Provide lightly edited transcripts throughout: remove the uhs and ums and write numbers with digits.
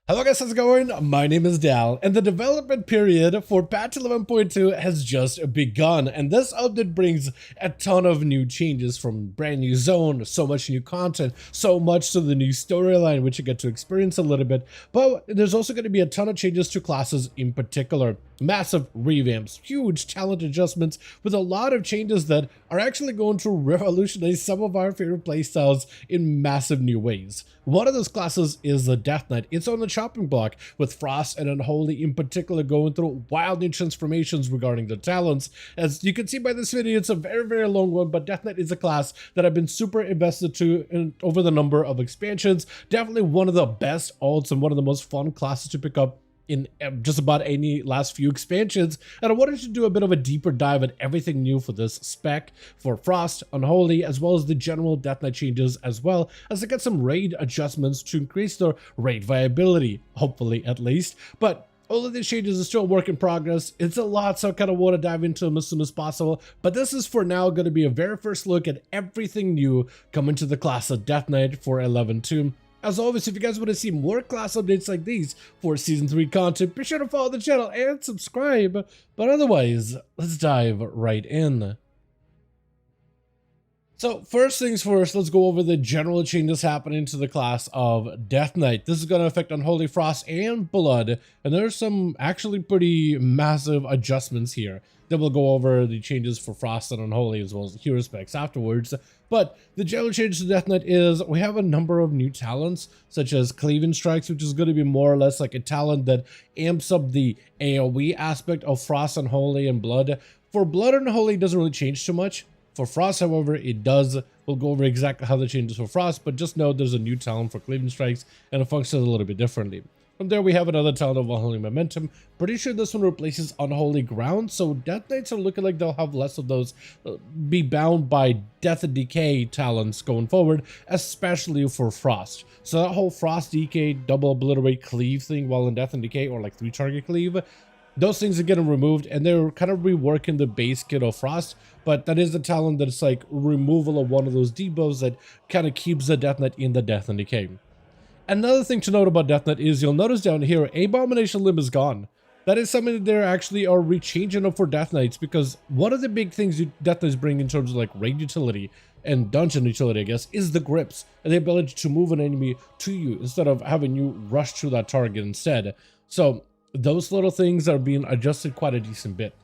Hello guys, how's it going? My name is Dal, and the development period for patch 11.2 has just begun, and this update brings a ton of new changes, from brand new zone, so much new content, so much to the new storyline, which you get to experience a little bit, but there's also going to be a ton of changes to classes in particular. Massive revamps, huge talent adjustments, with a lot of changes that are actually going to revolutionize some of our favorite playstyles in massive new ways. One of those classes is the Death Knight. It's on the chopping block, with Frost and Unholy in particular going through wild new transformations regarding their talents. As you can see by this video, it's a very long one, but Death Knight is a class that I've been super invested over the number of expansions. Definitely one of the best alts and one of the most fun classes to pick up in just about any last few expansions, and I wanted to do a bit of a deeper dive at everything new for this spec, for Frost, Unholy, as well as the general Death Knight changes, as well as I get some raid adjustments to increase their raid viability, hopefully at least. But all of these changes are still a work in progress. It's a lot, so I kind of want to dive into them as soon as possible. But this is for now going to be a very first look at everything new coming to the class of Death Knight for 11.2. As always, if you guys want to see more class updates like these for Season 3 content, be sure to follow the channel and subscribe. But otherwise, let's dive right in. So first things first, let's go over the general changes happening to the class of Death Knight. This is going to affect Unholy, Frost, and Blood, and there's some actually pretty massive adjustments here. Then we'll go over the changes for Frost and Unholy, as well as the hero specs afterwards. But the general change to Death Knight is we have a number of new talents, such as Cleaving Strikes, which is going to be more or less like a talent that amps up the AoE aspect of Frost, Unholy, and Blood. For Blood and Unholy, it doesn't really change too much. For Frost, however, it does. We'll go over exactly how the changes for Frost, but just know there's a new talent for Cleaving Strikes, and it functions a little bit differently. From there, we have another talent of Unholy Momentum. Pretty sure this one replaces Unholy Ground, so Death Knights are looking like they'll have less of those be bound by Death and Decay talents going forward, especially for Frost. So that whole Frost Decay, Double Obliterate, Cleave thing while in Death and Decay, or like 3-target Cleave, those things are getting removed, and they're kind of reworking the base kit of Frost, but that is a talent that's like removal of one of those debuffs that kind of keeps the Death Knight in the Death and Decay. Another thing to note about Death Knight is you'll notice down here, Abomination Limb is gone. That is something that they actually are rechanging up for Death Knights, because one of the big things Death Knights bring in terms of like raid utility and dungeon utility, I guess, is the grips and the ability to move an enemy to you instead of having you rush to that target instead. So those little things are being adjusted quite a decent bit.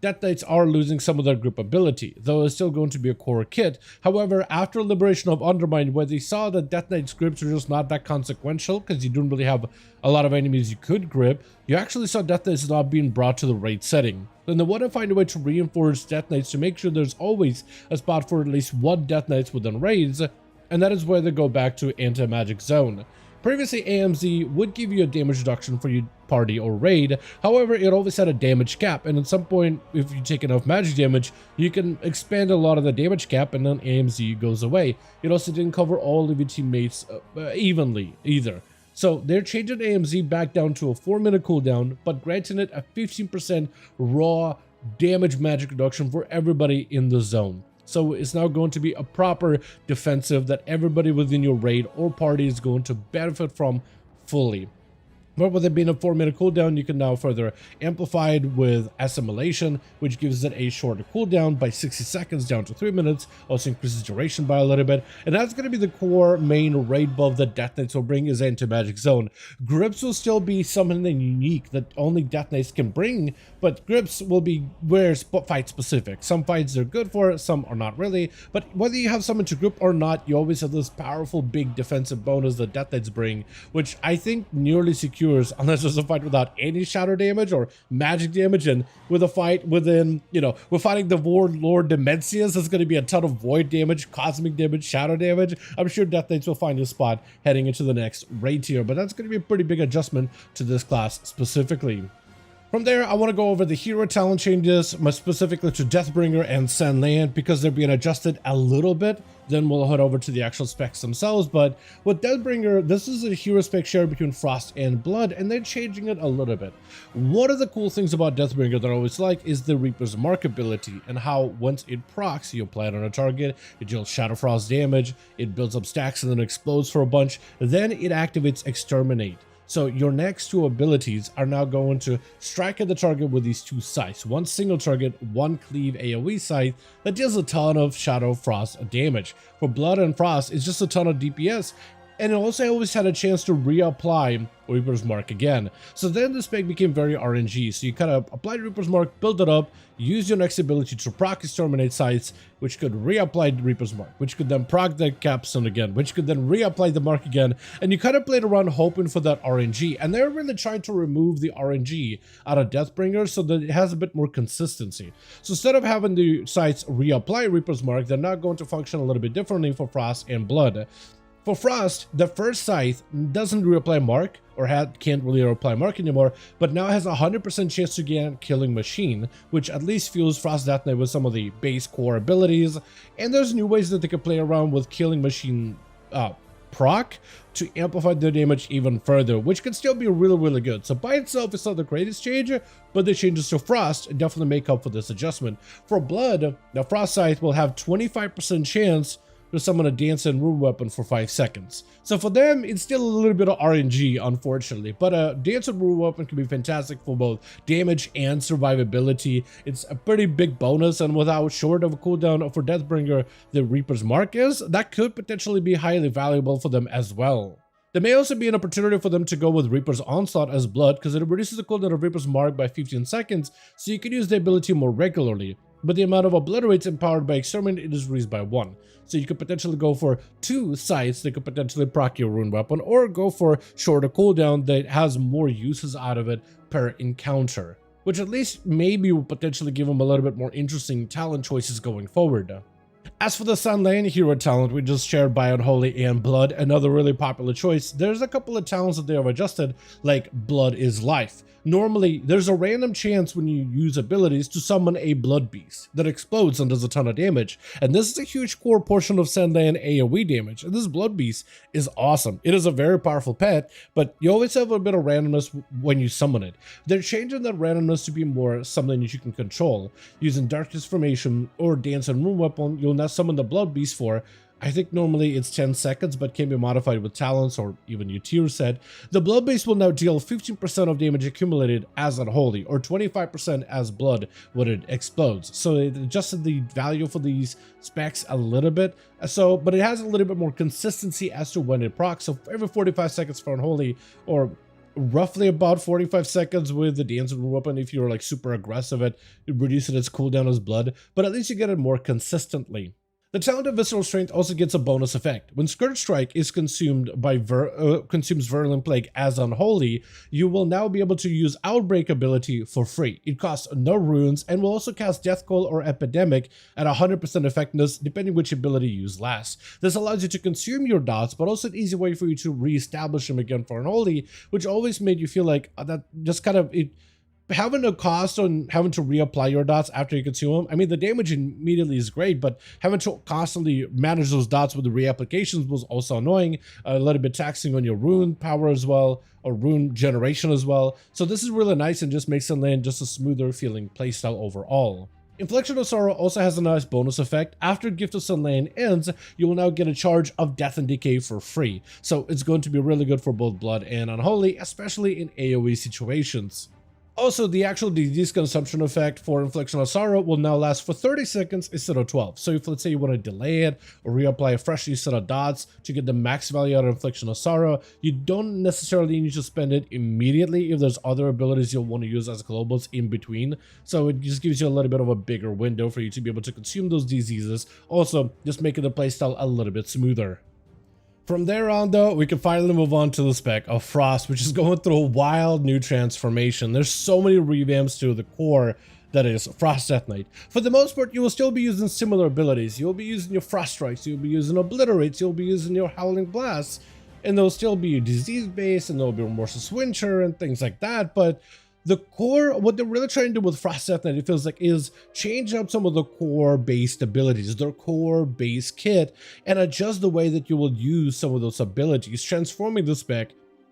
Death Knights are losing some of their grip ability, though it's still going to be a core kit. However, after Liberation of Undermine, where they saw that Death Knight's grips are just not that consequential because you don't really have a lot of enemies you could grip, you actually saw Death Knights not being brought to the raid setting. Then they want to find a way to reinforce Death Knights to make sure there's always a spot for at least one Death Knights within raids, and that is where they go back to Anti-Magic Zone. Previously, AMZ would give you a damage reduction for your party or raid, however, it always had a damage cap, and at some point, if you take enough magic damage, you can expand a lot of the damage cap, and then AMZ goes away. It also didn't cover all of your teammates evenly, either. So they're changing AMZ back down to a 4-minute cooldown, but granting it a 15% raw damage magic reduction for everybody in the zone. So it's now going to be a proper defensive that everybody within your raid or party is going to benefit from fully. But with it being a 4-minute cooldown, you can now further amplify it with Assimilation, which gives it a shorter cooldown by 60 seconds down to 3 minutes, also increases duration by a little bit, and that's going to be the core main raid buff that Death Knights will bring is Anti-Magic Zone. Grips will still be something unique that only Death Knights can bring, but grips will be where fight specific. Some fights are good for it, some are not really, but whether you have someone to grip or not, you always have this powerful big defensive bonus that Death Knights bring, which I think nearly secures unless there's a fight without any shadow damage or magic damage, and with a fight within, we're fighting the Warlord Demencius, there's going to be a ton of void damage, cosmic damage, shadow damage. I'm sure Death Knights will find a spot heading into the next raid tier, but that's going to be a pretty big adjustment to this class specifically. From there, I want to go over the hero talent changes, more specifically to Deathbringer and Sandland, because they're being adjusted a little bit. Then we'll head over to the actual specs themselves. But with Deathbringer, this is a hero spec share between Frost and Blood, and they're changing it a little bit. One of the cool things about Deathbringer that I always like is the Reaper's Mark ability, and how once it procs, you apply it on a target, it deals Shadow Frost damage, it builds up stacks and then explodes for a bunch, then it activates Exterminate. So your next two abilities are now going to strike at the target with these two scythes. One single target, one cleave AoE scythe that deals a ton of Shadow Frost damage. For Blood and Frost, it's just a ton of DPS. And it also always had a chance to reapply Reaper's Mark again. So then the spec became very RNG. So you kind of applied Reaper's Mark, build it up, use your next ability to proc Exterminate Sights, which could reapply Reaper's Mark, which could then proc the Capstone again, which could then reapply the mark again. And you kind of played around hoping for that RNG. And they're really trying to remove the RNG out of Deathbringer so that it has a bit more consistency. So instead of having the sights reapply Reaper's Mark, they're now going to function a little bit differently for Frost and Blood. For Frost, the first scythe doesn't reapply Mark, or can't really reapply Mark anymore, but now has a 100% chance to gain Killing Machine, which at least fuels Frost Death Knight with some of the base core abilities, and there's new ways that they can play around with Killing Machine proc to amplify their damage even further, which can still be really good. So by itself, it's not the greatest change, but the changes to Frost definitely make up for this adjustment. For Blood, the Frost Scythe will have 25% chance to summon a dance and rune weapon for 5 seconds. So for them, it's still a little bit of RNG, unfortunately, but a dance and rune weapon can be fantastic for both damage and survivability. It's a pretty big bonus, and without short of a cooldown for Deathbringer the Reaper's Mark is, that could potentially be highly valuable for them as well. There may also be an opportunity for them to go with Reaper's Onslaught as Blood, because it reduces the cooldown of Reaper's Mark by 15 seconds, so you can use the ability more regularly. But the amount of obliterates empowered by Exterminate is reduced by 1. So you could potentially go for 2 scythes that could potentially proc your rune weapon, or go for shorter cooldown that has more uses out of it per encounter, which at least maybe will potentially give them a little bit more interesting talent choices going forward. As for the Sunlane hero talent we just shared by Unholy and Blood, another really popular choice, there's a couple of talents that they have adjusted, like Blood is Life. Normally, there's a random chance when you use abilities to summon a Blood Beast that explodes and does a ton of damage, and this is a huge core portion of Sunlane AoE damage, and this Blood Beast is awesome. It is a very powerful pet, but you always have a bit of randomness when you summon it. They're changing that randomness to be more something that you can control. Using Darkness Formation or Dance and Rune Weapon, you'll now summon the Blood Beast for, I think normally it's 10 seconds, but can be modified with talents or even your tier set. The Blood Beast will now deal 15% of damage accumulated as Unholy, or 25% as Blood when it explodes. So it adjusted the value for these specs a little bit, but it has a little bit more consistency as to when it procs. So every 45 seconds for Unholy, or roughly about 45 seconds with the Dance and Rune Weapon if you're like super aggressive at reducing its cooldown as Blood, but at least you get it more consistently. The talent of Visceral Strength also gets a bonus effect. When Scourge Strike is consumed by consumes Virulent Plague as Unholy, you will now be able to use Outbreak ability for free. It costs no runes and will also cast Death Coil or Epidemic at 100% effectiveness depending which ability you use last. This allows you to consume your dots, but also an easy way for you to re-establish them again for Unholy, which always made you feel like that just kind of having a cost on having to reapply your dots after you consume them. I mean, the damage immediately is great, but having to constantly manage those dots with the reapplications was also annoying, a little bit taxing on your rune power as well, or rune generation as well. So this is really nice and just makes Sunlane just a smoother feeling playstyle overall. Infliction of Sorrow also has a nice bonus effect. After Gift of Sunlane ends, you will now get a charge of Death and Decay for free. So it's going to be really good for both Blood and Unholy, especially in AoE situations. Also, the actual disease consumption effect for Infliction of Sorrow will now last for 30 seconds instead of 12. So if, let's say, you want to delay it or reapply a fresh set of dots to get the max value out of Infliction of Sorrow, you don't necessarily need to spend it immediately if there's other abilities you'll want to use as globals in between. So it just gives you a little bit of a bigger window for you to be able to consume those diseases, also just making the playstyle a little bit smoother. From there on, though, we can finally move on to the spec of Frost, which is going through a wild new transformation. There's so many revamps to the core that is Frost Death Knight. For the most part, you will still be using similar abilities. You'll be using your Frost Strikes, you'll be using Obliterates, you'll be using your Howling Blasts, and they'll still be disease-based, and there'll be Remorseless Winter and things like that, but the core, what they're really trying to do with Frost Death Knight, it feels like, is change up some of the core-based abilities, their core-base kit, and adjust the way that you will use some of those abilities, transforming the spec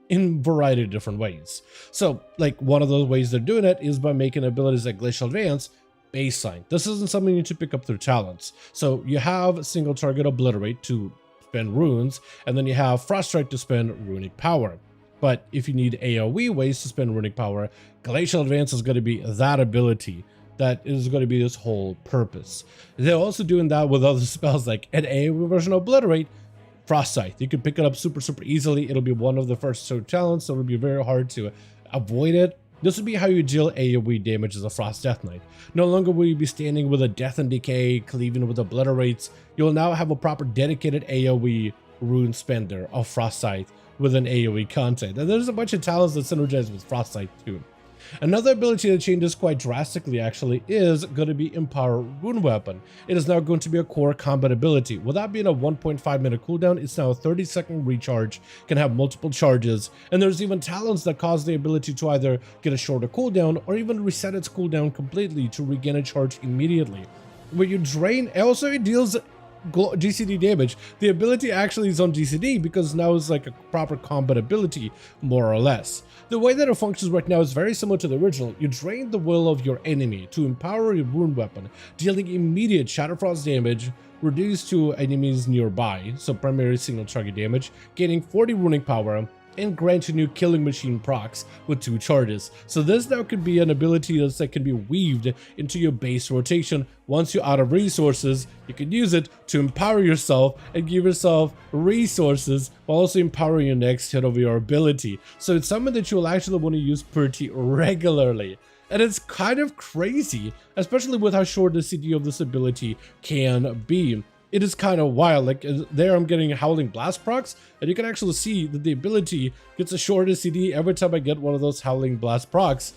in a variety of different ways. So, like, one of those ways they're doing it is by making abilities like Glacial Advance baseline. This isn't something you need to pick up through talents. So you have single target Obliterate to spend runes, and then you have Frost Strike to spend runic power. But if you need AoE ways to spend runic power, Glacial Advance is going to be that ability. That is going to be this whole purpose. They're also doing that with other spells like an AoE version of Obliterate, Frost Scythe. You can pick it up super easily. It'll be one of the first 2 talents, so it'll be very hard to avoid it. This would be how you deal AoE damage as a Frost Death Knight. No longer will you be standing with a Death and Decay, cleaving with Obliterates. You'll now have a proper dedicated AoE rune spender of Frost Scythe with an AoE content. And there's a bunch of talents that synergize with Frost Scythe too. Another ability that changes quite drastically actually is going to be Empower Rune Weapon. It is now going to be a core combat ability. Without being a 1.5 minute cooldown, it's now a 30-second recharge, can have multiple charges, and there's even talents that cause the ability to either get a shorter cooldown or even reset its cooldown completely to regain a charge immediately. When you drain, also it deals GCD damage. The ability actually is on GCD because now it's like a proper combat ability, more or less. The way that it functions right now is very similar to the original. You drain the will of your enemy to empower your rune weapon, dealing immediate Shatterfrost damage, reduced to enemies nearby, so primary single target damage, gaining 40 runic power, and grant you new Killing Machine procs with 2 charges. So this now could be an ability that can be weaved into your base rotation. Once you're out of resources, you can use it to empower yourself and give yourself resources while also empowering your next hit of your ability. So it's something that you'll actually want to use pretty regularly. And it's kind of crazy, especially with how short the CD of this ability can be. It is kind of wild. Like there I'm getting Howling Blast procs, and you can actually see that the ability gets a shorter CD every time I get one of those Howling Blast procs.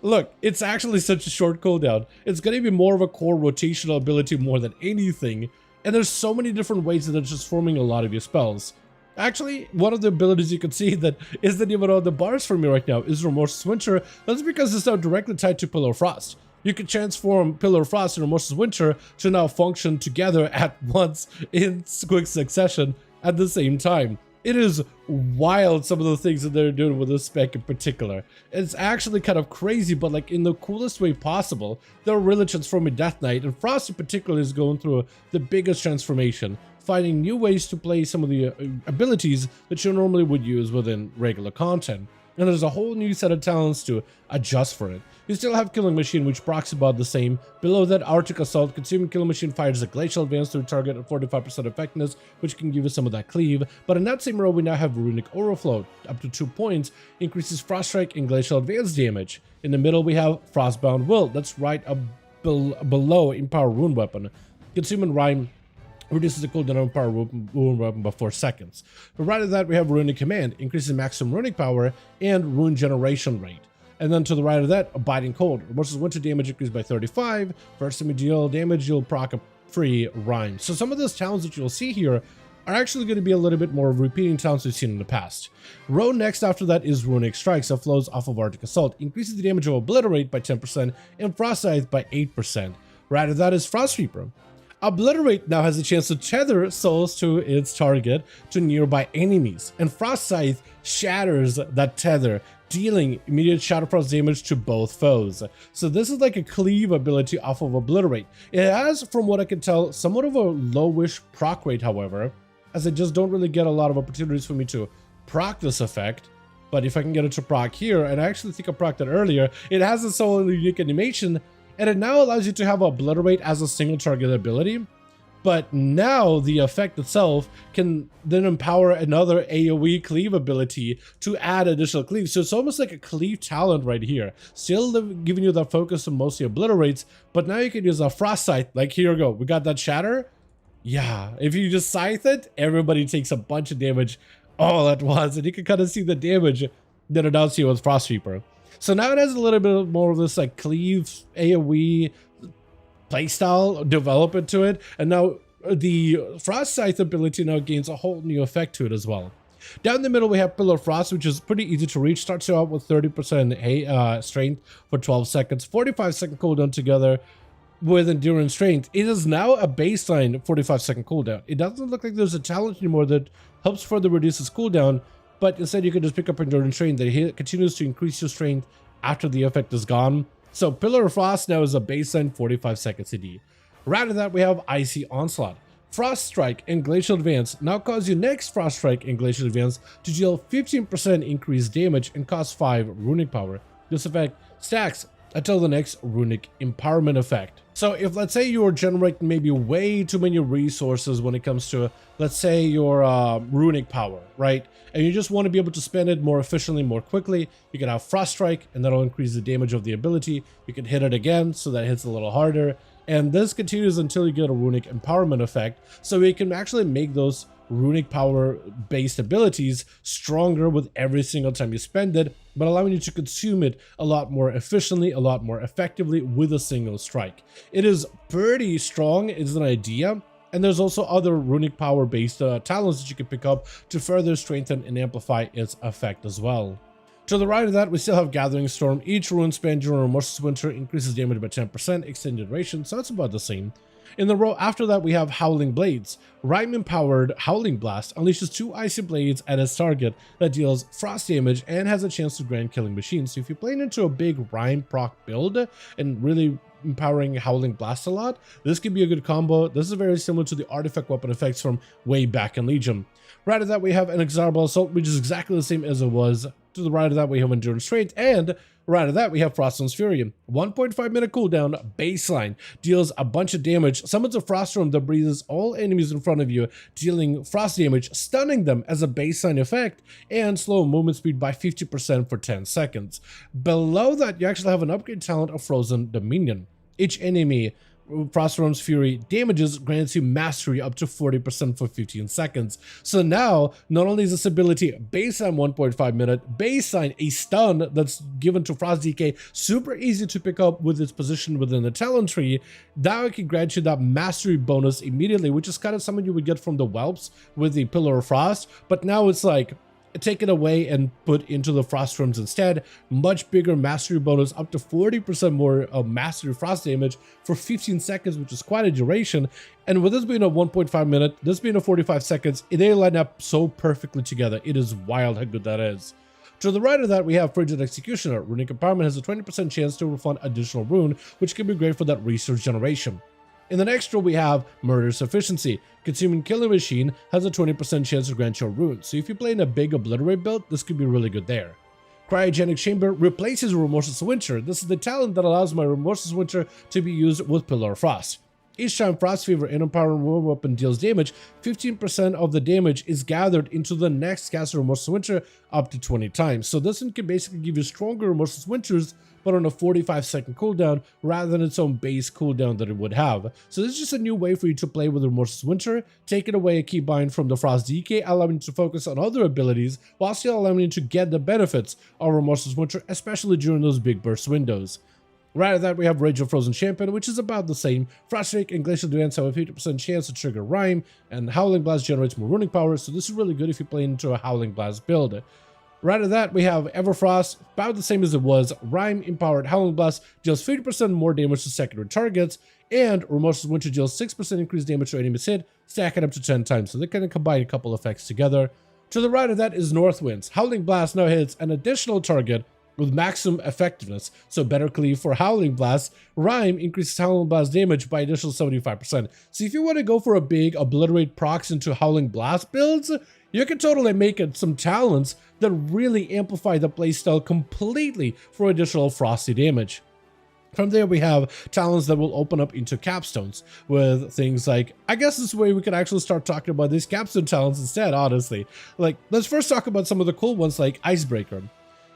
Look, it's actually such a short cooldown. It's going to be more of a core rotational ability more than anything, and there's so many different ways that it's just forming a lot of your spells. Actually, one of the abilities you can see that isn't even on the bars for me right now is Remorseless Winter. That's because it's now directly tied to Pillar of Frost. You can transform Pillar of Frost and Remorseless Winter to now function together at once in quick succession at the same time. It is wild, some of the things that they're doing with this spec in particular. It's actually kind of crazy, but like in the coolest way possible. They're really transforming Death Knight, and Frost in particular is going through the biggest transformation, finding new ways to play some of the abilities that you normally would use within regular content. And there's a whole new set of talents to adjust for it. You still have Killing Machine, which procs about the same. Below that, Arctic Assault. Consuming Killing Machine fires a Glacial Advance to target at 45% effectiveness, which can give you some of that cleave. But in that same row, we now have Runic Overflow, up to 2 points, increases Frost Strike and Glacial Advance damage. In the middle, we have Frostbound Will. That's right up below Empower Rune Weapon. Consuming Rhyme reduces the cooldown of Empower Rune Weapon by 4 seconds. But right at that, we have Runic Command, increases maximum runic power and rune generation rate. And then to the right of that, Abiding Cold. Remorseless Winter damage increased by 35. First time you deal damage, you'll proc a free Rhyme. So some of those talents that you'll see here are actually going to be a little bit more of repeating talents we've seen in the past. Row next after that is Runic Strikes that flows off of Arctic Assault, increases the damage of Obliterate by 10% and Frost Scythe by 8%. Right of that is Frost Reaper. Obliterate now has a chance to tether souls to its target to nearby enemies, and Frost Scythe shatters that tether, dealing immediate Shatterfrost damage to both foes. So this is like a cleave ability off of Obliterate. It has, from what I can tell, somewhat of a lowish proc rate, however, as I just don't really get a lot of opportunities for me to proc this effect. But if I can get it to proc here, and I actually think I procced it earlier, it has its own unique animation, and it now allows you to have Obliterate as a single target ability. But now the effect itself can then empower another AoE cleave ability to add additional cleave. So it's almost like a cleave talent right here. Still giving you that focus on mostly Obliterates, but now you can use a Frost Scythe. Like here we go. We got that Shatter. Yeah, if you just Scythe it, everybody takes a bunch of damage all at once. And you can kind of see the damage that it does here with Frost Reaper. So now it has a little bit more of this like cleave AoE playstyle development to it, and now the Frost Scythe ability now gains a whole new effect to it as well. Down the middle we have Pillar of Frost, which is pretty easy to reach. Starts you out with 30% strength for 12 seconds, 45-second cooldown together with Endurance Strength. It is now a baseline 45-second cooldown. It doesn't look like there's a talent anymore that helps further reduce its cooldown, but instead you can just pick up Endurance Strength that continues to increase your strength after the effect is gone. So Pillar of Frost now is a baseline 45-second CD. Right after that, we have Icy Onslaught. Frost Strike and Glacial Advance now cause your next Frost Strike and Glacial Advance to deal 15% increased damage and cost 5 runic power. This effect stacks until the next runic empowerment effect. So if, let's say, you're generating maybe way too many resources when it comes to, let's say, your runic power, right? And you just want to be able to spend it more efficiently, more quickly, you can have Frost Strike, and that'll increase the damage of the ability. You can hit it again, so that hits a little harder. And this continues until you get a runic empowerment effect, so you can actually make those runic power based abilities stronger with every single time you spend it, but allowing you to consume it a lot more efficiently, a lot more effectively with a single strike. It is pretty strong, it's an idea, and there's also other runic power based talents that you can pick up to further strengthen and amplify its effect as well. To the right of that, we still have Gathering Storm. Each rune spent during Remorseless Winter increases damage by 10%, extended duration, so that's about the same. In the row after that, we have Howling Blades. Rime-empowered Howling Blast unleashes 2 icy blades at its target that deals frost damage and has a chance to grant killing machines. So if you're playing into a big Rime proc build and really empowering Howling Blast a lot, this could be a good combo. This is very similar to the artifact weapon effects from way back in Legion. Right of that, we have Inexorable Assault, which is exactly the same as it was. To the right of that, we have Endurance Strength, and right of that, we have Froststone's Fury. 1.5 minute cooldown, baseline, deals a bunch of damage, summons a Froststorm that breathes all enemies in front of you, dealing frost damage, stunning them as a baseline effect, and slow movement speed by 50% for 10 seconds. Below that, you actually have an upgrade talent of Frozen Dominion. Each enemy Froststorm's Fury damages grants you mastery up to 40% for 15 seconds. So now, not only is this ability baseline 1.5 minute, baseline a stun that's given to Frost DK, super easy to pick up with its position within the talent tree, now it can grant you that mastery bonus immediately, which is kind of something you would get from the Whelps with the Pillar of Frost, but now it's like, take it away and put into the Froststorms instead. Much bigger mastery bonus, up to 40% more of mastery frost damage for 15 seconds, which is quite a duration. And with this being a 1.5 minute, this being a 45 seconds, they line up so perfectly together. It is wild how good that is. To the right of that, we have Frigid Executioner. Runic Empowerment has a 20% chance to refund additional rune, which can be great for that resource generation. In the next row, we have Murderous Efficiency. Consuming Killing Machine has a 20% chance to grant you a rune, so if you play in a big Obliterate build, this could be really good there. Cryogenic Chamber replaces Remorseless Winter. This is the talent that allows my Remorseless Winter to be used with Pillar of Frost. Each time Frost Fever and Empowering War Weapon deals damage, 15% of the damage is gathered into the next cast of Remorseless Winter up to 20 times. So this one can basically give you stronger Remorseless Winters, but on a 45-second cooldown rather than its own base cooldown that it would have. So this is just a new way for you to play with Remorseless Winter, taking away a keybind from the Frost DK, allowing you to focus on other abilities while still allowing you to get the benefits of Remorseless Winter, especially during those big burst windows. Right after that, we have Rage of Frozen Champion, which is about the same. Frost Strike and Glacial Advance have a 50% chance to trigger Rime, and Howling Blast generates more runic power, so this is really good if you play into a Howling Blast build. Right after that, we have Everfrost, about the same as it was. Rime Empowered Howling Blast deals 50% more damage to secondary targets, and Remorseless Winter deals 6% increased damage to enemies hit, stacking up to 10 times, so they kind of combine a couple effects together. To the right of that is Northwinds. Howling Blast now hits an additional target with maximum effectiveness, so better cleave for Howling Blast. Rime increases Howling Blast damage by additional 75%. So if you want to go for a big Obliterate procs into Howling Blast builds, you can totally make it some talents that really amplify the playstyle completely for additional frosty damage. From there, we have talents that will open up into capstones with things like, I guess this way we could actually start talking about these capstone talents instead, honestly. Like, let's first talk about some of the cool ones like Icebreaker.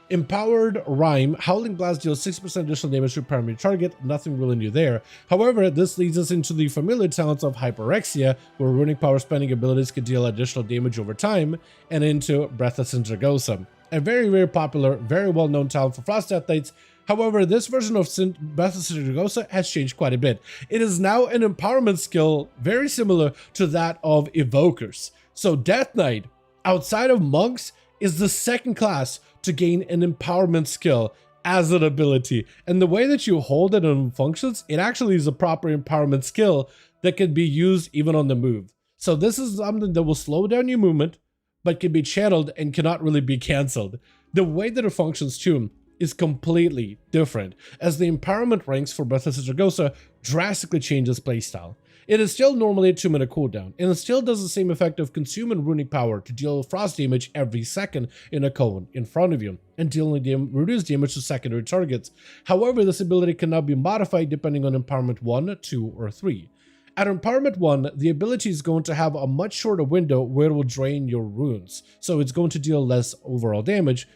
Empowered Rime, Howling Blast deals 6% additional damage to a primary target, nothing really new there. However, this leads us into the familiar talents of Hyperexia, where runic power spending abilities can deal additional damage over time, and into Breathless Syndragosa. A very, very popular, very well-known talent for Frost Athletes. However, this version of Breathless Syndragosa has changed quite a bit. It is now an empowerment skill very similar to that of Evokers. So Death Knight, outside of Monks, is the second class to gain an empowerment skill as an ability. And the way that you hold it and functions, it actually is a proper empowerment skill that can be used even on the move. So this is something that will slow down your movement, but can be channeled and cannot really be cancelled. The way that it functions too is completely different, as the empowerment ranks for Breathless Syndragosa drastically changes playstyle. It is still normally a 2-minute cooldown, and it still does the same effect of consuming runic power to deal frost damage every second in a cone in front of you, and dealing reduced damage to secondary targets. However, this ability can now be modified depending on Empowerment 1, 2, or 3. At Empowerment 1, the ability is going to have a much shorter window where it will drain your runes, so it's going to deal less overall damage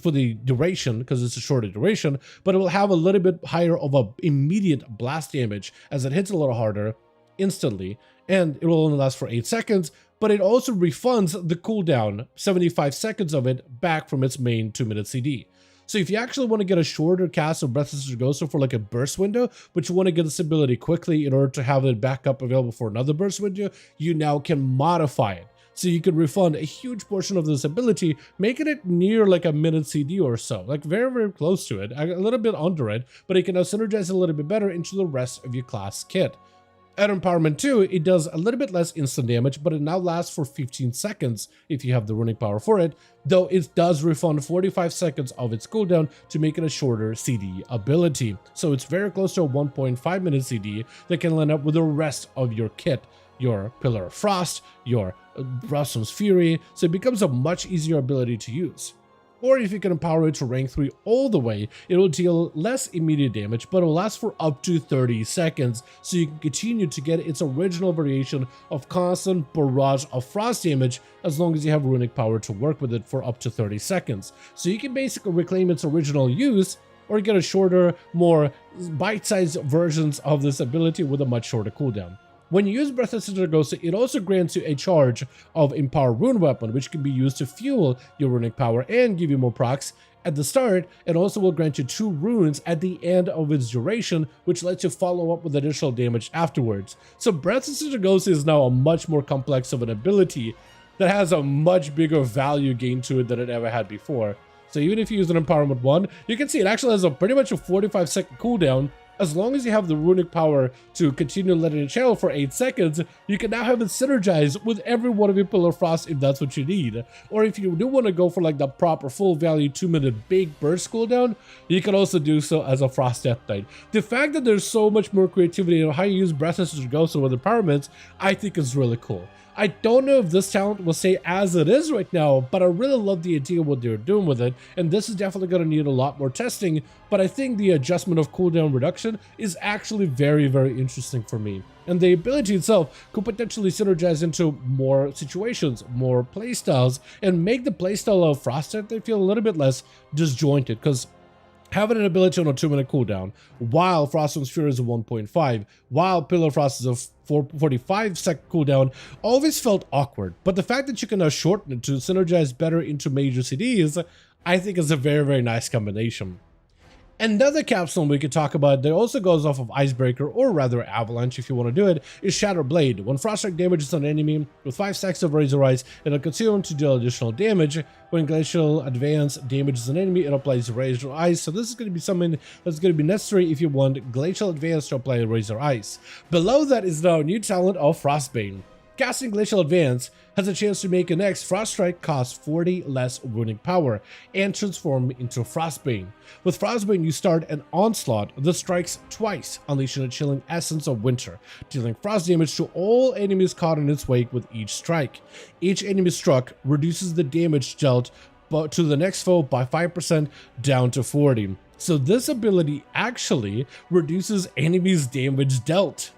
for the duration because it's a shorter duration, but it will have a little bit higher of a immediate blast damage as it hits a little harder instantly, and it will only last for 8 seconds, but it also refunds the cooldown, 75 seconds of it, back from its main 2-minute CD. So if you actually want to get a shorter cast of Breath of Sargosa for like a burst window, but you want to get this ability quickly in order to have it back up available for another burst window, you now can modify it. So you can refund a huge portion of this ability, making it near like a minute CD or so, like very, very close to it, a little bit under it, but it can now synergize a little bit better into the rest of your class kit. At Empowerment 2, it does a little bit less instant damage, but it now lasts for 15 seconds if you have the runic power for it, though it does refund 45 seconds of its cooldown to make it a shorter CD ability. So it's very close to a 1.5 minute CD that can line up with the rest of your kit, your Pillar of Frost, your Brosom's Fury, so it becomes a much easier ability to use. Or if you can empower it to rank 3 all the way, it will deal less immediate damage, but it will last for up to 30 seconds, so you can continue to get its original variation of constant barrage of frost damage as long as you have runic power to work with it for up to 30 seconds. So you can basically reclaim its original use, or get a shorter, more bite-sized versions of this ability with a much shorter cooldown. When you use Breath of Sargosa, it also grants you a charge of Empower Rune Weapon, which can be used to fuel your runic power and give you more procs at the start. It also will grant you 2 runes at the end of its duration, which lets you follow up with additional damage afterwards. So Breath of Sargosa is now a much more complex of an ability that has a much bigger value gain to it than it ever had before. So even if you use an Empowerment 1, you can see it actually has a pretty much a 45-second cooldown. As long as you have the runic power to continue letting it channel for 8 seconds, you can now have it synergize with every one of your Pillar of Frost if that's what you need. Or if you do want to go for like the proper full value 2-minute big burst cooldown, you can also do so as a Frost Death Knight. The fact that there's so much more creativity in how you use Breath of Sargosa with empowerments, I think is really cool. I don't know if this talent will stay as it is right now, but I really love the idea of what they're doing with it, and this is definitely going to need a lot more testing, but I think the adjustment of cooldown reduction is actually very, very interesting for me. And the ability itself could potentially synergize into more situations, more playstyles, and make the playstyle of Frost Death feel a little bit less disjointed, because having an ability on a 2-minute cooldown, while Frost's Fury is a 1.5, while Pillar of Frost is a 45-second cooldown, always felt awkward. But the fact that you can now shorten it to synergize better into major CDs, I think is a very, very nice combination. Another capstone we could talk about that also goes off of Icebreaker, or rather Avalanche if you want to do it, is Shatter Blade. When Frost Strike damages an enemy with 5 stacks of Razor Ice, it'll consume to deal additional damage. When Glacial Advance damages an enemy, it applies Razor Ice. So this is going to be something that's going to be necessary if you want Glacial Advance to apply Razor Ice. Below that is now a new talent of Frostbane. Casting Glacial Advance has a chance to make an next Frost Strike cost 40 less runic power and transform into Frostbane. With Frostbane, you start an onslaught that strikes twice, unleashing a chilling essence of winter, dealing frost damage to all enemies caught in its wake with each strike. Each enemy struck reduces the damage dealt to the next foe by 5% down to 40. So this ability actually reduces enemies' damage dealt,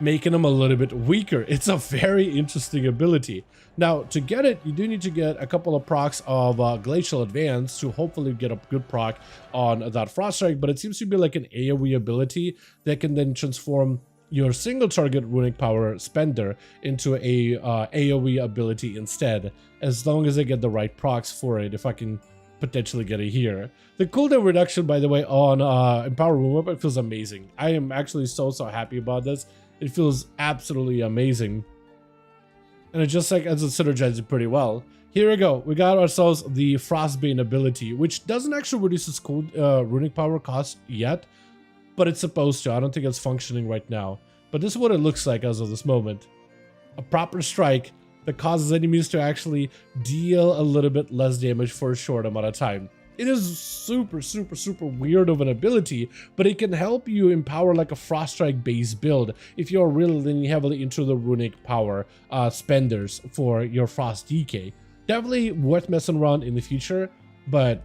making them a little bit weaker. It's a very interesting ability. Now, to get it, you do need to get a couple of procs of Glacial Advance to hopefully get a good proc on that Frost Strike, but it seems to be like an AoE ability that can then transform your single target runic power spender into a AoE ability instead, as long as I get the right procs for it, if I can potentially get it here. The cooldown reduction, by the way, on Empower Rune Weapon feels amazing. I am actually so happy about this. It feels absolutely amazing. And it just like as it synergizes pretty well. Here we go. We got ourselves the Frostbane ability, which doesn't actually reduce its runic power cost yet, but it's supposed to. I don't think it's functioning right now. But this is what it looks like as of this moment. A proper strike that causes enemies to actually deal a little bit less damage for a short amount of time. It is super, super, super weird of an ability, but it can help you empower like a Frost Strike base build if you're really leaning heavily into the runic power spenders for your Frost DK. Definitely worth messing around in the future, but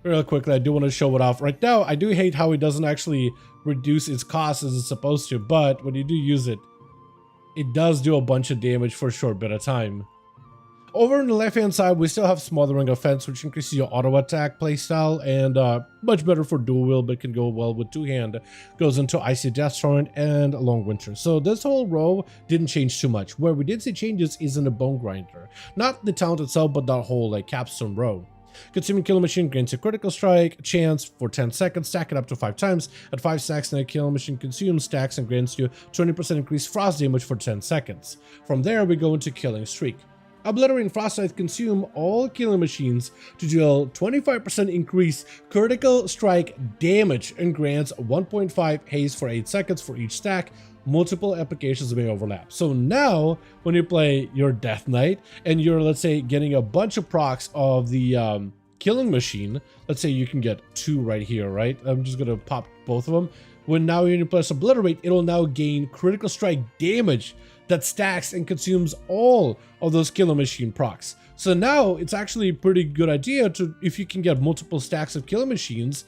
real quickly, I do want to show it off. Right now, I do hate how it doesn't actually reduce its cost as it's supposed to, but when you do use it, it does do a bunch of damage for a short bit of time. Over on the left-hand side, we still have Smothering Offense, which increases your auto-attack playstyle, and much better for dual wield, but can go well with two-hand. Goes into Icy Death Torrent and Long Winter. So this whole row didn't change too much. Where we did see changes is in the Bone Grinder. Not the talent itself, but that whole like capstone row. Consuming Killing Machine grants a critical strike chance for 10 seconds, stack it up to 5 times. At 5 stacks, then a Killing Machine consumes stacks and grants you 20% increased frost damage for 10 seconds. From there, we go into Killing Streak. Obliterating Frost Scythe consume all killing machines to deal 25% increase critical strike damage and grants 1.5 haste for 8 seconds for each stack. Multiple applications may overlap. So now when you play your Death Knight and you're, let's say, getting a bunch of procs of the killing machine, let's say you can get 2 right here, right? I'm just gonna pop both of them. When now you press Obliterate, it'll now gain critical strike damage that stacks and consumes all of those Killer Machine procs. So now it's actually a pretty good idea to, if you can get multiple stacks of Killer Machines,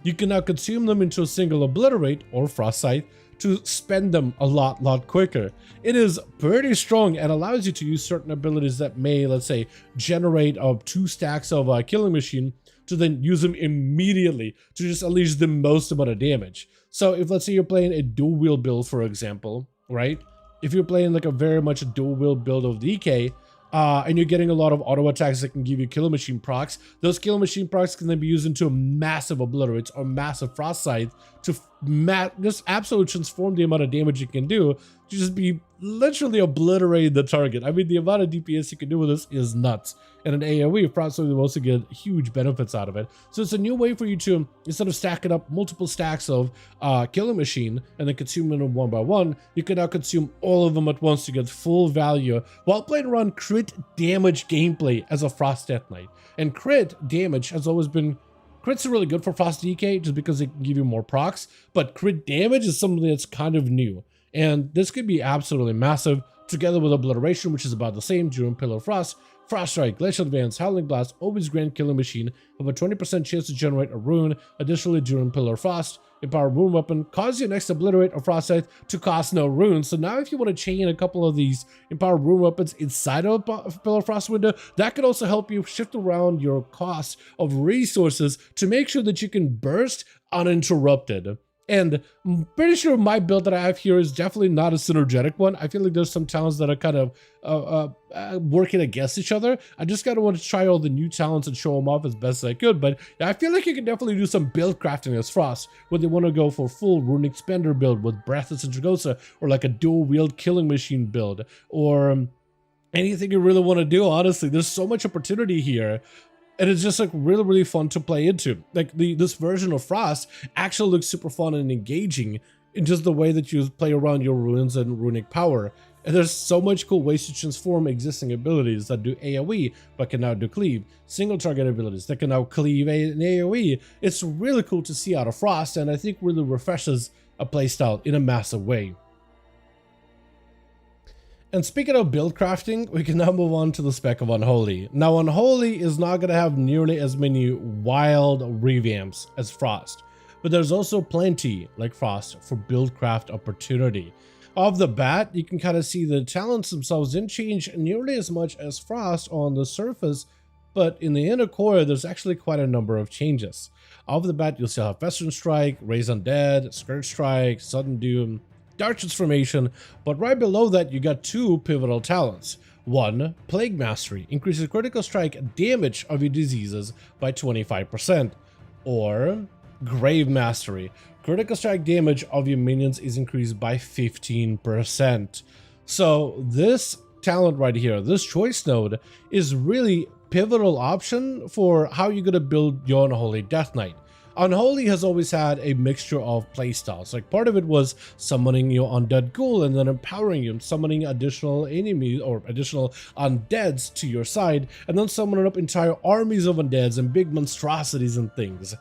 you can now consume them into a single Obliterate or Frost Scythe to spend them a lot quicker. It is pretty strong and allows you to use certain abilities that may, let's say, generate 2 stacks of Killing Machine to then use them immediately to just unleash the most amount of damage. So if, let's say, you're playing a dual wield build, for example, right? If you're playing like a very much a dual wield build of DK, and you're getting a lot of auto attacks that can give you Killer Machine procs, those Killer Machine procs can then be used into massive Obliterates or massive Frost Scythe to just absolutely transform the amount of damage you can do to just be literally obliterate the target. I mean, the amount of DPS you can do with this is nuts. And in AoE, Frost Scythe will also get huge benefits out of it. So it's a new way for you to, instead of stacking up multiple stacks of Killing Machine and then consuming them one by one, you can now consume all of them at once to get full value while playing around crit damage gameplay as a Frost Death Knight. And crit damage has always been, crits are really good for Frost DK just because they can give you more procs, but crit damage is something that's kind of new. And this could be absolutely massive, together with Obliteration, which is about the same, during Pillar of Frost. Frost Strike, Glacial Advance, Howling Blast always grant Killing Machine have a 20% chance to generate a rune. Additionally, during Pillar of Frost, Empower Rune Weapon causes your next Obliterate or Frost Scythe to cost no runes. So now if you want to chain a couple of these Empower Rune Weapons inside of a Pillar of Frost window, that could also help you shift around your cost of resources to make sure that you can burst uninterrupted. And I'm pretty sure my build that I have here is definitely not a synergetic one. I feel like there's some talents that are kind of working against each other. I just kind of want to try all the new talents and show them off as best as I could. But I feel like you can definitely do some build crafting as Frost, where they want to go for full runic spender build with Breathless and Dragosa, or like a dual wield Killing Machine build, or anything you really want to do. Honestly, there's so much opportunity here. And it's just like really fun to play into. Like this version of Frost actually looks super fun and engaging in just the way that you play around your runes and runic power. And there's so much cool ways to transform existing abilities that do AoE but can now do cleave. Single target abilities that can now cleave in AoE. It's really cool to see out of Frost, and I think really refreshes a playstyle in a massive way. And speaking of build crafting, we can now move on to the spec of Unholy. Now, Unholy is not going to have nearly as many wild revamps as Frost, but there's also plenty, like Frost, for build craft opportunity. Off the bat, you can kind of see the talents themselves didn't change nearly as much as Frost on the surface, but in the inner core, there's actually quite a number of changes. Off the bat, you'll still have Western Strike, Raise Undead, Scourge Strike, Sudden Doom, Dark Transformation, but right below that you got 2 pivotal talents. 1, Plague Mastery, increases critical strike damage of your diseases by 25%. Or Grave Mastery, critical strike damage of your minions is increased by 15%. So this talent right here, this choice node, is really pivotal option for how you're going to build your Unholy Death Knight. Unholy has always had a mixture of playstyles. Like part of it was summoning your undead ghoul and then empowering you, summoning additional enemies or additional undeads to your side, and then summoning up entire armies of undeads and big monstrosities and things.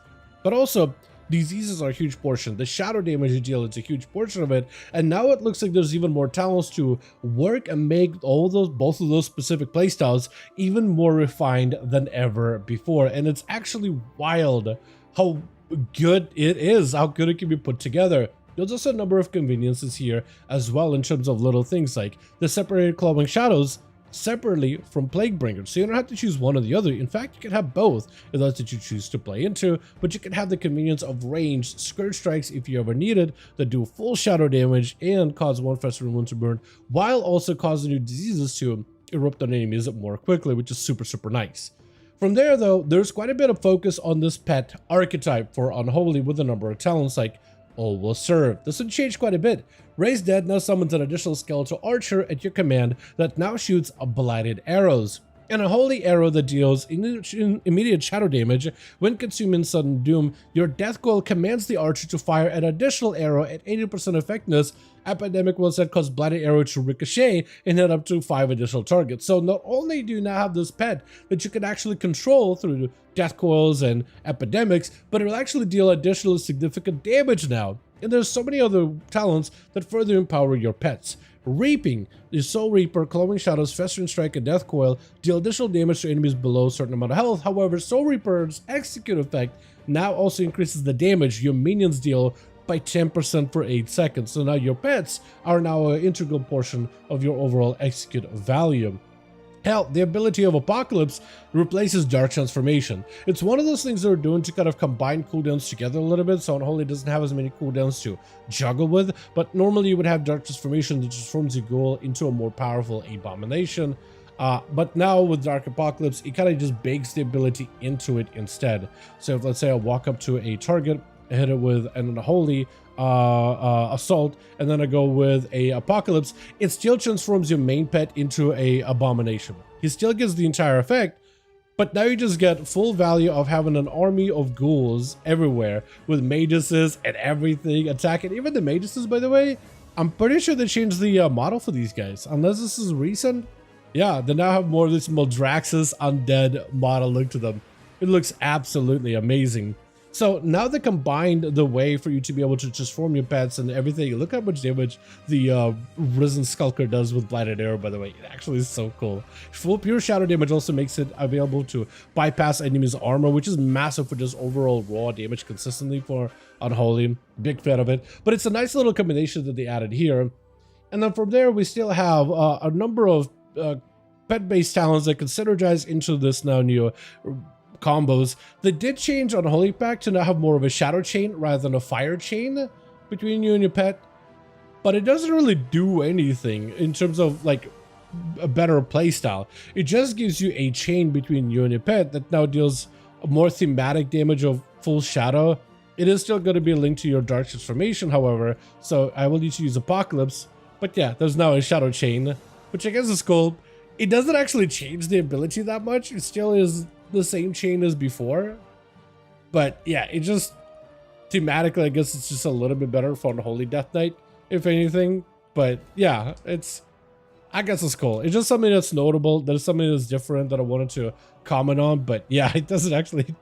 But also, diseases are a huge portion. The shadow damage you deal is a huge portion of it, and now it looks like there's even more talents to work and make both of those specific playstyles even more refined than ever before. And it's actually wild how good it is, how good it can be put together. There's also a number of conveniences here as well in terms of little things like the separated clawing shadows separately from Plaguebringer, so you don't have to choose one or the other. In fact, you can have both if that's what you choose to play into, but you can have the convenience of ranged Scourge Strikes if you ever need it, that do full shadow damage and cause one festering wound to burn, while also causing your diseases to erupt on enemies more quickly, which is super nice. From there though, there's quite a bit of focus on this pet archetype for Unholy with a number of talents like All Will Serve. This would change quite a bit. Raise Dead now summons an additional skeletal archer at your command that now shoots blighted arrows. And a holy arrow that deals immediate shadow damage when consuming sudden doom. Your death goal commands the archer to fire an additional arrow at 80% effectiveness. Epidemic will set cause blighted arrow to ricochet and hit up to 5 additional targets. So not only do you now have this pet that you can actually control through death coils and epidemics, but it will actually deal additional significant damage now. And there's so many other talents that further empower your pets. Reaping, the Soul Reaper, Clawing Shadows, Festering Strike, and Death Coil deal additional damage to enemies below a certain amount of health. However, Soul Reaper's execute effect now also increases the damage your minions deal by 10% for 8 seconds. So now your pets are now an integral portion of your overall execute value. Hell, the ability of Apocalypse replaces Dark Transformation. It's one of those things they're doing to kind of combine cooldowns together a little bit, so Unholy doesn't have as many cooldowns to juggle with, but normally you would have Dark Transformation that transforms your ghoul into a more powerful abomination. But now with Dark Apocalypse, it kind of just bakes the ability into it instead. So if, let's say, I walk up to a target, I hit it with an Unholy assault, and then I go with a Apocalypse, it still transforms your main pet into a abomination. He still gets the entire effect, but now you just get full value of having an army of ghouls everywhere with maguses and everything attacking. Even the maguses, by the way, I'm pretty sure they changed the model for these guys, unless this is recent. Yeah, they now have more of this Moldraxxus undead model look to them. It looks absolutely amazing. So now they combined the way for you to be able to transform your pets and everything. Look how much damage the Risen Skulker does with Blighted Arrow, by the way. It actually is so cool. Full pure shadow damage also makes it available to bypass enemies' armor, which is massive for just overall raw damage consistently for Unholy. Big fan of it. But it's a nice little combination that they added here. And then from there, we still have a number of pet-based talents that can synergize into this now new combos. They did change Unholy Pact to now have more of a shadow chain rather than a fire chain between you and your pet, but it doesn't really do anything in terms of like a better playstyle. It just gives you a chain between you and your pet that now deals more thematic damage of full shadow. It is still going to be linked to your Dark Transformation, however, so I will need to use Apocalypse. But yeah, there's now a shadow chain, which I guess is cool. It doesn't actually change the ability that much. It still is the same chain as before, but yeah, it just thematically, I guess it's just a little bit better for Unholy Death Knight, if anything. But yeah, I guess it's cool. It's just something that's notable. There's something that's different that I wanted to comment on, but yeah, it doesn't actually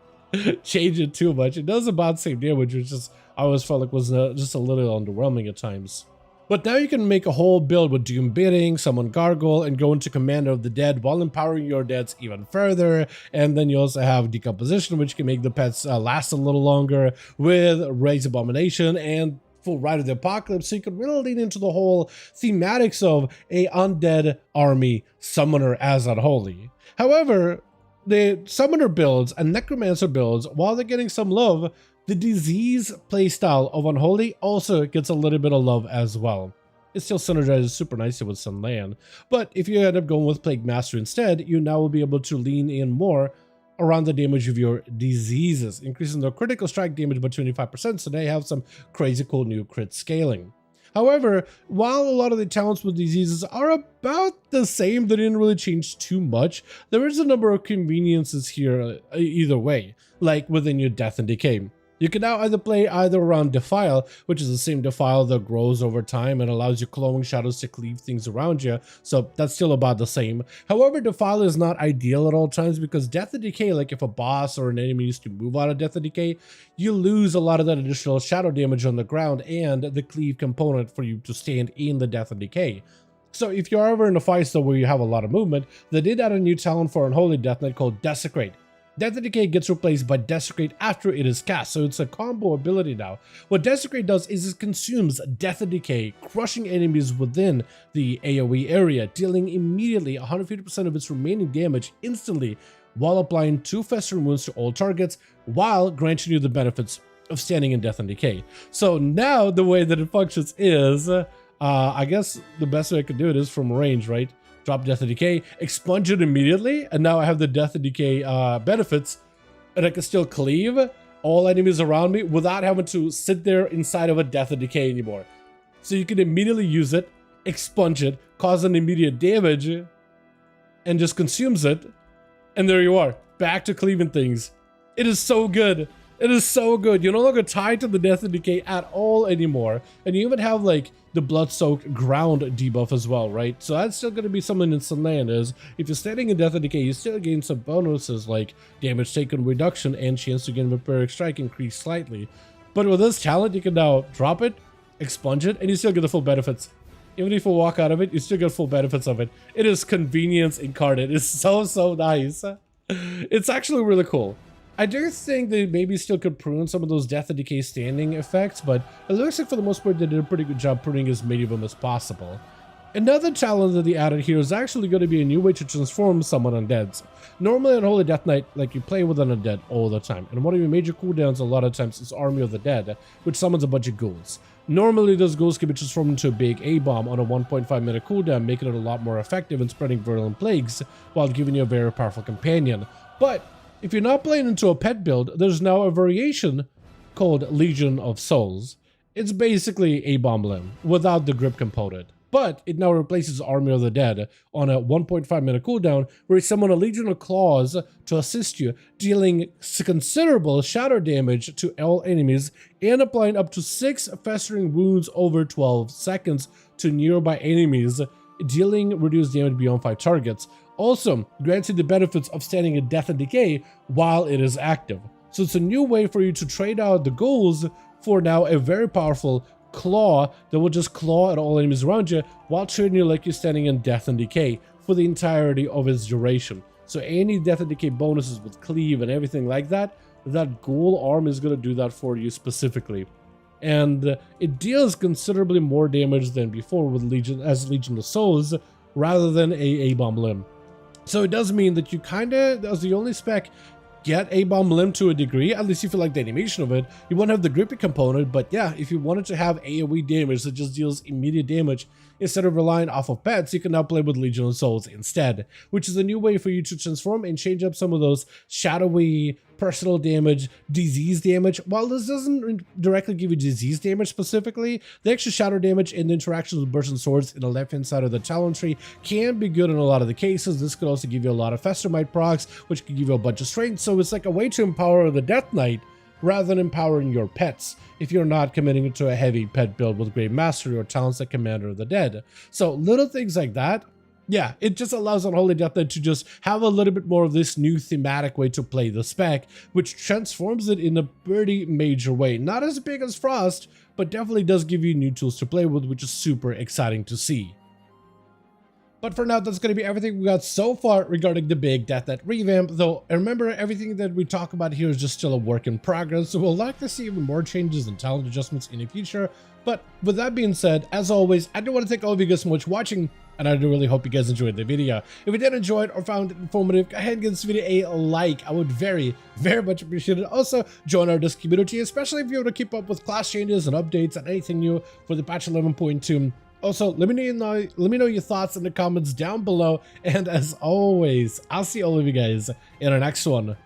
change it too much. It does about the same damage, which is I always felt like was just a little underwhelming at times. But now you can make a whole build with Doom Bidding, summon Gargoyle, and go into Commander of the Dead while empowering your deads even further. And then you also have Decomposition, which can make the pets last a little longer, with Raise Abomination and Full Ride of the Apocalypse. So you can really lean into the whole thematics of a undead army summoner as Unholy. However, the summoner builds and necromancer builds, while they're getting some love, the disease playstyle of Unholy also gets a little bit of love as well. It still synergizes super nicely with some land, but if you end up going with Plague Master instead, you now will be able to lean in more around the damage of your diseases, increasing their critical strike damage by 25%, so they have some crazy cool new crit scaling. However, while a lot of the talents with diseases are about the same, they didn't really change too much, there is a number of conveniences here either way, like within your Death and Decay. You can now either play around Defile, which is the same Defile that grows over time and allows your glowing shadows to cleave things around you, so that's still about the same. However, Defile is not ideal at all times because Death and Decay, like if a boss or an enemy needs to move out of Death and Decay, you lose a lot of that additional shadow damage on the ground and the cleave component for you to stand in the Death and Decay. So if you're ever in a fight though where you have a lot of movement, they did add a new talent for Unholy Death Knight called Desecrate. Death and Decay gets replaced by Desecrate after it is cast, so it's a combo ability now. What Desecrate does is it consumes Death and Decay, crushing enemies within the AoE area, dealing immediately 150% of its remaining damage instantly, while applying 2 festering wounds to all targets, while granting you the benefits of standing in Death and Decay. So now the way that it functions is, I guess the best way I could do it is from range, right? Drop Death and Decay, expunge it immediately, and now I have the Death and Decay benefits, and I can still cleave all enemies around me without having to sit there inside of a Death and Decay anymore. So you can immediately use it, expunge it, cause an immediate damage, and just consumes it, and there you are, back to cleaving things. It is so good. It is so good. You're no longer tied to the Death and Decay at all anymore. And you even have like the blood-soaked ground debuff as well, right? So that's still going to be something in some land is if you're standing in Death and Decay, you still gain some bonuses like damage taken reduction and chance to gain Vampiric Strike increase slightly. But with this talent, you can now drop it, expunge it, and you still get the full benefits. Even if you walk out of it, you still get full benefits of it. It is convenience incarnate. It's so nice. It's actually really cool. I do think they maybe still could prune some of those Death and Decay standing effects, but it looks like for the most part they did a pretty good job pruning as many of them as possible. Another talent that they added here is actually going to be a new way to transform someone undead. Normally on Holy Death Knight, like you play with an undead all the time, and one of your major cooldowns a lot of times is Army of the Dead, which summons a bunch of ghouls. Normally those ghouls can be transformed into a big A-bomb on a 1.5 minute cooldown, making it a lot more effective in spreading virulent plagues, while giving you a very powerful companion. But if you're not playing into a pet build, there's now a variation called Legion of Souls. It's basically A-bomb limb without the grip component, but it now replaces Army of the Dead on a 1.5 minute cooldown where you summon a Legion of Claws to assist you, dealing considerable shatter damage to all enemies and applying up to 6 festering wounds over 12 seconds to nearby enemies, dealing reduced damage beyond 5 targets. Also, granting the benefits of standing in Death and Decay while it is active. So it's a new way for you to trade out the ghouls for now a very powerful claw that will just claw at all enemies around you while treating you like you're standing in Death and Decay for the entirety of its duration. So any Death and Decay bonuses with cleave and everything like that, that ghoul arm is going to do that for you specifically. And it deals considerably more damage than before with Legion of Souls rather than a A-bomb limb. So it does mean that you kinda, as the only spec, get A-bomb limb to a degree, at least if you like the animation of it. You won't have the grippy component, but yeah, if you wanted to have AoE damage that just deals immediate damage, instead of relying off of pets, you can now play with Legion of Souls instead, which is a new way for you to transform and change up some of those shadowy personal damage, disease damage. While this doesn't directly give you disease damage specifically, the extra shadow damage and the interactions with burst and swords in the left-hand side of the talent tree can be good in a lot of the cases. This could also give you a lot of Festermite procs, which could give you a bunch of strength. So it's like a way to empower the Death Knight rather than empowering your pets if you're not committing to a heavy pet build with great mastery or talents like Commander of the Dead. So little things like that, yeah, it just allows Unholy Death Knight to just have a little bit more of this new thematic way to play the spec, which transforms it in a pretty major way. Not as big as Frost, but definitely does give you new tools to play with, which is super exciting to see. But for now, that's going to be everything we got so far regarding the big Death Knight revamp, though remember, everything that we talk about here is just still a work in progress, so we'll like to see even more changes and talent adjustments in the future. But with that being said, as always, I do want to thank all of you guys so much for watching, and I do really hope you guys enjoyed the video. If you did enjoy it or found it informative, go ahead and give this video a like. I would very much appreciate it. Also, join our Discord community, especially if you want to keep up with class changes and updates and anything new for the patch 11.2. Also, let me know your thoughts in the comments down below, and as always, I'll see all of you guys in our next one.